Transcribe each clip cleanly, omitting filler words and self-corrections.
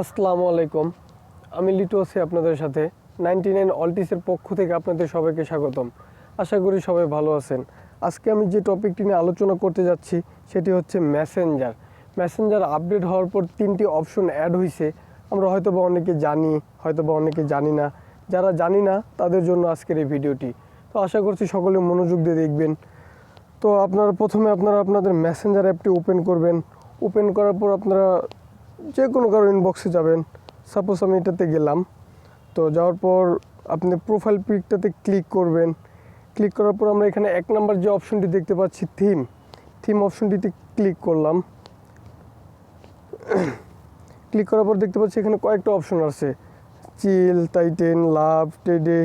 আসসালামু আলাইকুম। আমি লিটু আছি আপনাদের সাথে 99 অলটিসের পক্ষ থেকে আপনাদের সবাইকে স্বাগতম। আশা করি সবাই ভালো আছেন। আজকে আমি যে টপিকটি নিয়ে আলোচনা করতে যাচ্ছি সেটি হচ্ছে মেসেঞ্জার। মেসেঞ্জার আপডেট হওয়ার পর 3টি অপশন অ্যাড হয়েছে। আমরা হয়তোবা অনেকে জানি, হয়তোবা অনেকে জানি না। যারা জানি না তাদের জন্য আজকের এই ভিডিওটি। তো আশা করছি সকলে মনোযোগ দিয়ে দেখবেন। তো প্রথমে আপনাদের মেসেঞ্জার অ্যাপটি ওপেন করবেন। ওপেন করার পর আপনারা যে কোনো কারো ইনবক্সে যাবেন। সাপোজ আমি এটাতে গেলাম। তো যাওয়ার পর আপনি প্রোফাইল পিকটাতে ক্লিক করবেন। ক্লিক করার পর আমরা এখানে 1 নম্বর যে অপশনটি দেখতে পাচ্ছি থিম অপশনটিতে ক্লিক করলাম। ক্লিক করার পর দেখতে পাচ্ছি এখানে কয়েকটা অপশন আছে, চিল, টাইটেন, লাভ, টেডে,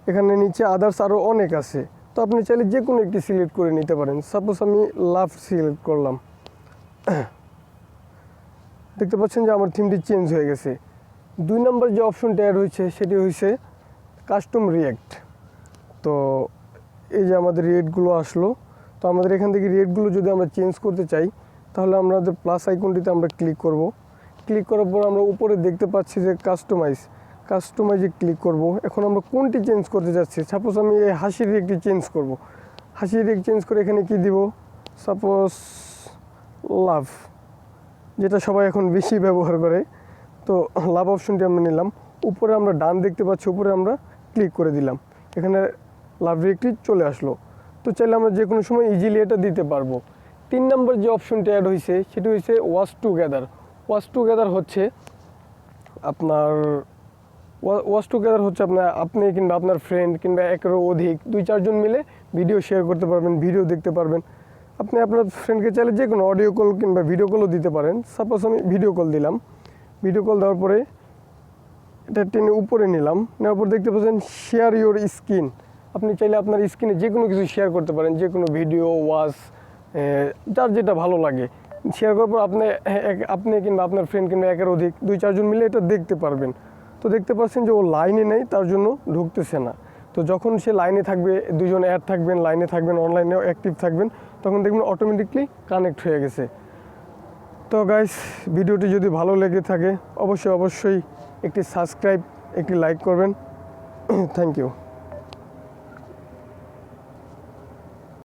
এখানে নিচে আদার্স আরও অনেক আছে। তো আপনি চাইলে যে কোনো একটি সিলেক্ট করে নিতে পারেন। সাপোজ আমি লাভ সিলেক্ট করলাম। দেখতে পাচ্ছেন যে আমার থিমটি চেঞ্জ হয়ে গেছে। 2 নম্বর যে অপশনটা অ্যাড হয়েছে সেটি হয়েছে কাস্টম রিয়েক্ট। তো এই যে আমাদের রিয়েক্টগুলো আসলো। তো আমাদের এখান থেকে রিয়েক্টগুলো যদি আমরা চেঞ্জ করতে চাই তাহলে আমাদের প্লাস আইকনটিতে আমরা ক্লিক করব। ক্লিক করার পর আমরা উপরে দেখতে পাচ্ছি যে কাস্টমাইজে ক্লিক করব। এখন আমরা কোনটি চেঞ্জ করতে যাচ্ছি? সাপোজ আমি এই হাসির রিয়েক্টটি চেঞ্জ করব। হাসির রিয়েক্ট চেঞ্জ করে এখানে কি দিব? সাপোজ লাভ, যেটা সবাই এখন বেশি ব্যবহার করে। তো লাভ অপশনটি আমরা নিলাম। উপরে আমরা ডান দেখতে পাচ্ছি, উপরে আমরা ক্লিক করে দিলাম। এখানে লাভ রিয়েক্টটি চলে আসলো। তো চাইলে আমরা যে কোনো সময় ইজিলি এটা দিতে পারবো। 3 নম্বর যে অপশনটি অ্যাড হয়েছে সেটি হচ্ছে ওয়াচ টুগেদার। ওয়াচ টুগেদার হচ্ছে আপনি কিংবা আপনার ফ্রেন্ড কিংবা একেরও অধিক 2-4 জন মিলে ভিডিও শেয়ার করতে পারবেন, ভিডিও দেখতে পারবেন। আপনি আপনার ফ্রেন্ডকে চাইলে যে কোনো অডিও কল কিংবা ভিডিও কলও দিতে পারেন। সাপোজ আমি ভিডিও কল দিলাম। ভিডিও কল দেওয়ার পরে এটা টেনে উপরে নিলাম। নেওয়ার পর দেখতে পাচ্ছেন শেয়ার ইওর স্ক্রিন। আপনি চাইলে আপনার স্ক্রিনে যে কোনো কিছু শেয়ার করতে পারেন, যে কোনো ভিডিও, ওয়াচ, যার যেটা ভালো লাগে শেয়ার করার পর আপনি কিংবা আপনার ফ্রেন্ড কিংবা একের অধিক 2-4 জন মিলে এটা দেখতে পারবেন। তো দেখতে পাচ্ছেন যে ও লাইনে নেই, তার জন্য ঢুকতেছে না। তো যখন সে লাইনে থাকবে, 2 জন অ্যাড থাকবেন, লাইনে থাকবেন, অনলাইনেও অ্যাক্টিভ থাকবেন, তখন দেখবেন অটোমেটিকলি কানেক্ট হয়ে গেছে। তো গাইস, ভিডিওটি যদি ভালো লেগে থাকে অবশ্যই একটি সাবস্ক্রাইব, একটি লাইক করবেন। Thank you.